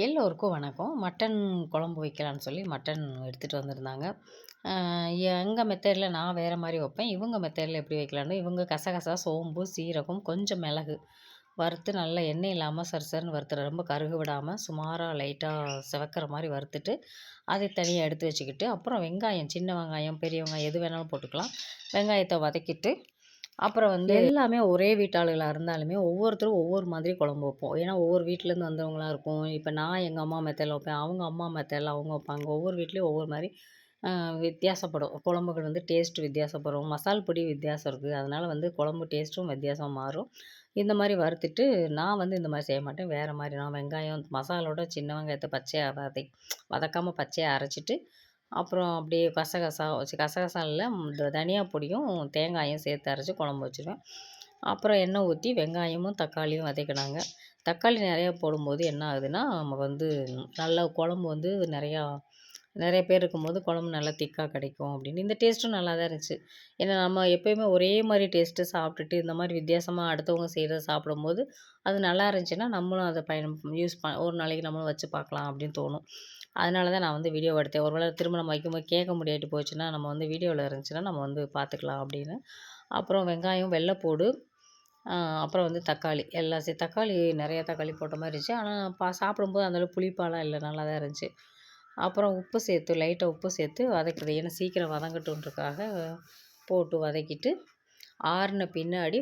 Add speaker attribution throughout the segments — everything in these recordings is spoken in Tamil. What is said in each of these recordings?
Speaker 1: எல்லோருக்கும் வணக்கம். மட்டன் குழம்பு வைக்கலான்னு சொல்லி மட்டன் எடுத்துகிட்டு வந்திருந்தாங்க. எங்கள் மெத்தேடில் நான் வேறு மாதிரி வைப்பேன். இவங்க மெத்தேடில் எப்படி வைக்கலான்னு, இவங்க கசகசா, சோம்பு, சீரகம், கொஞ்சம் மிளகு வறுத்து நல்லா எண்ணெய் இல்லாமல் சர்சர்னு வறுத்துற ரொம்ப கருகு விடாமல் சுமாராக லைட்டாக சிவக்கிற மாதிரி வறுத்துட்டு அதை தனியாக எடுத்து வச்சுக்கிட்டு, அப்புறம் வெங்காயம், சின்ன வெங்காயம், பெரிய வெங்காயம் எது வேணாலும் போட்டுக்கலாம். வெங்காயத்தை வதக்கிட்டு அப்புறம் எல்லாமே ஒரே வீட்டாளுகளாக இருந்தாலுமே ஒவ்வொருத்தரும் ஒவ்வொரு மாதிரி குழம்பு வைப்போம். ஏன்னா ஒவ்வொரு வீட்டிலேருந்து வந்தவங்களா இருக்கும். இப்போ நான் எங்கள் அம்மா மெத்தடில் வைப்பேன். அவங்க அம்மா மெத்தடில் அவங்க வைப்பாங்க. ஒவ்வொரு வீட்லேயும் ஒவ்வொரு மாதிரி வித்தியாசப்படும். குழம்புகள் டேஸ்ட் வித்தியாசப்படும். மசால் பொடி வித்தியாசம் இருக்குது. அதனால் குழம்பு டேஸ்ட்டும் வித்தியாசம் மாறும். இந்த மாதிரி வறுத்துட்டு நான் இந்த மாதிரி செய்ய மாட்டேன். வேறு மாதிரி நான் வெங்காயம் மசாலோட சின்ன வெங்காயத்தை பச்சையாக வதக்காமல் பச்சையாக அரைச்சிட்டு, அப்புறம் அப்படியே கசகசா இல்ல இந்த தனியா பொடியும், தேங்காயும் சேர்த்து அரைச்சு குழம்பு வச்சுருவேன். அப்புறம் எண்ணெய் ஊற்றி வெங்காயமும், தக்காளியும் வதக்கினாங்க. தக்காளி நிறையா போடும்போது என்ன ஆகுதுன்னா, நமக்கு நல்லா குழம்பு நிறைய பேர் இருக்கும்போது குழம்பு நல்லா திக்காக கிடைக்கும் அப்படின்னு. இந்த டேஸ்ட்டும் நல்லா தான் இருந்துச்சு. ஏன்னா நம்ம எப்போயுமே ஒரே மாதிரி டேஸ்ட்டு சாப்பிட்டுட்டு இந்த மாதிரி வித்தியாசமாக அடுத்தவங்க செய்கிறத சாப்பிடும்போது அது நல்லா இருந்துச்சுன்னா நம்மளும் அதை ஒரு நாளைக்கு நம்மளும் வச்சு பார்க்கலாம் அப்படின்னு தோணும். அதனால தான் நான் வீடியோ எடுத்தேன். ஒரு வேளை திரும்ப நம்ம வைக்கும்போது கேட்க முடியாட்டி போச்சுன்னா நம்ம வீடியோவில் இருந்துச்சுன்னா நம்ம பார்த்துக்கலாம் அப்படின்னு. அப்புறம் வெங்காயம், வெள்ளைப்பூடு, அப்புறம் தக்காளி எல்லாம் தக்காளி நிறையா தக்காளி போட்ட மாதிரி இருந்துச்சு. ஆனால் சாப்பிடும்போது அந்தளவு புளிப்பாலாம் இல்லை, நல்லா தான் இருந்துச்சு. அப்புறம் லைட்டாக உப்பு சேர்த்து வதக்குறது. ஏன்னா சீக்கிரம் வதங்கட்டுன்றதுக்காக போட்டு வதக்கிட்டு, ஆறின பின்னாடி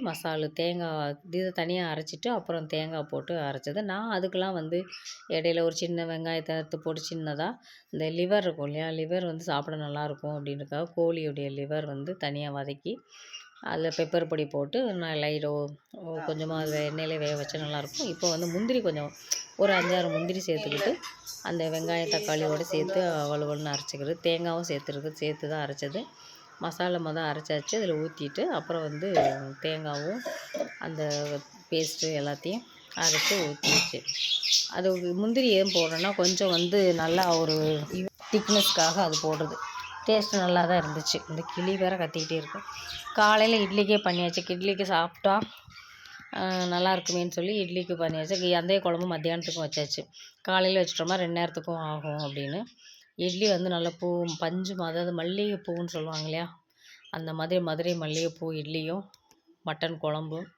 Speaker 1: தேங்காய் இதை தனியாக அரைச்சிட்டு அப்புறம் தேங்காய் போட்டு அரைச்சது. நான் அதுக்கெலாம் இடையில ஒரு சின்ன வெங்காயத்தை அறுத்து போட்டு சின்னதாக இந்த லிவர் இருக்கும் இல்லையா, லிவர் சாப்பிட நல்லாயிருக்கும் அப்படின்றதுக்காக கோழியுடைய லிவர் தனியாக வதக்கி அதில் பெப்பர் பொடி போட்டு நான் கொஞ்சமாக அதில் எண்ணெயிலே வேக வச்சா நல்லாயிருக்கும். இப்போ முந்திரி கொஞ்சம் ஒரு 5-6 முந்திரி சேர்த்துக்கிட்டு அந்த வெங்காயம் தக்காளியோடு சேர்த்து வலுவலுன்னு அரைச்சிக்கிறது. தேங்காயும் சேர்த்து தான் அரைச்சது. மசாலா அரைச்சாச்சு. அதில் ஊற்றிட்டு அப்புறம் தேங்காயும் அந்த பேஸ்ட்டு எல்லாத்தையும் அரைச்சி ஊற்றிடுச்சு. அது முந்திரி ஏன் போடுறோன்னா கொஞ்சம் நல்லா ஒரு திக்னஸ்க்காக அது போடுறது. டேஸ்ட்டு நல்லா தான் இருந்துச்சு. இந்த கிளி வேறு கத்திக்கிட்டே இருக்கு. காலையில் இட்லிக்கே பண்ணியாச்சு. இட்லிக்கு சாப்பிட்டா நல்லா இருக்குமேன்னு சொல்லி இட்லிக்கு பண்ணியாச்சு. அந்த குழம்பு மத்தியானத்துக்கும் வச்சாச்சு. காலையில் வச்சுட்டோம்னா 2 நேரத்துக்கும் ஆகும் அப்படின்னு. இட்லி நல்லா பஞ்சு அதாவது மல்லிகைப்பூன்னு சொல்லுவாங்க இல்லையா, அந்த மாதிரி மதுரை மல்லிகைப்பூ இட்லியும் மட்டன் குழம்பும்.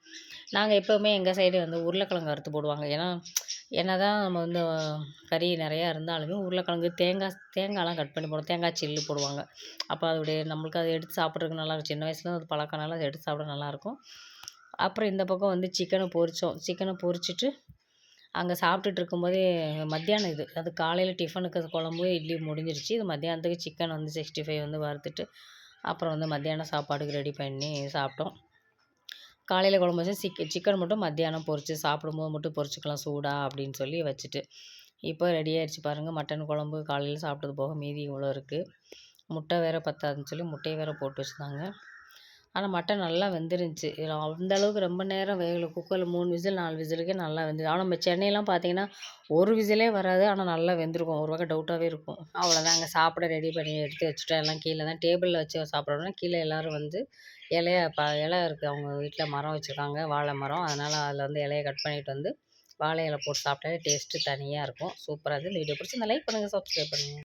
Speaker 1: நாங்கள் எப்போவுமே எங்கள் சைடு உருளைக்கிழங்கு அறுத்து போடுவாங்க. ஏன்னா என்ன தான் நம்ம கறி நிறையா இருந்தாலுமே உருளைக்கிழங்கு தேங்காய்லாம் கட் பண்ணி போடுவோம். தேங்காய் சில்லு போடுவாங்க. அப்போ அதோடைய நம்மளுக்கு அதை எடுத்து சாப்பிட்றதுக்கு நல்லாயிருக்கும். சின்ன வயசுல அது பழக்கனால அதை எடுத்து சாப்பிட நல்லாயிருக்கும். அப்புறம் இந்த பக்கம் சிக்கனை பொரித்தோம். சிக்கனை பொரிச்சிட்டு அங்கே சாப்பிட்டுட்டு இருக்கும்போதே மத்தியானம் அது காலையில் டிஃபனுக்கு குழம்பு இட்லி முடிஞ்சிருச்சு. இது மத்தியானத்துக்கு சிக்கன் 65 வறுத்துட்டு அப்புறம் மத்தியானம் சாப்பாடுக்கு ரெடி பண்ணி சாப்பிட்டோம். காலையில் குழம்பு வச்சு சிக்கன் மட்டும் மத்தியானம் பொரித்து சாப்பிடும்போது மட்டும் பொரிச்சிக்கலாம் சூடாக அப்படின்னு சொல்லி வச்சுட்டு, இப்போ ரெடி ஆகிடுச்சு பாருங்கள். மட்டன் குழம்பு காலையில் சாப்பிட்டது போக மீதி இவ்வளோ இருக்குது. முட்டை வேறு பத்தாதுன்னு சொல்லி முட்டையை வேறு போட்டு வச்சுருந்தாங்க. ஆனால் மட்டன் நல்லா வெந்துருந்துச்சு. அந்தளவுக்கு ரொம்ப நேரம் வேகலை. குக்கரில் 3 விசில் 4 விசிலுக்கே நல்லா வெந்துடும். ஆனால் நம்ம சென்னையெல்லாம் பார்த்தீங்கன்னா ஒரு விசிலே வராது, ஆனால் நல்லா வெந்திருக்கும். ஒரு வகை டவுட்டாகவே இருக்கும். அவ்வளோதாங்க, சாப்பிட ரெடி பண்ணி எடுத்து வச்சுட்டோம். எல்லாம் கீழே தான் டேபிளில் வச்சு சாப்பிட்றோன்னா கீழே எல்லோரும் இலை இருக்குது. அவங்க வீட்டில் மரம் வச்சுருக்காங்க, வாழை மரம். அதனால் அதில் இலையை கட் பண்ணிவிட்டு வாழை இலை போட்டு சாப்பிட்டாலே டேஸ்ட்டு தனியாக இருக்கும். சூப்பராக இருக்குது. இந்த வீடியோ பிடிச்சி லைக் பண்ணுங்கள், சப்ஸ்கிரைப் பண்ணுங்கள்.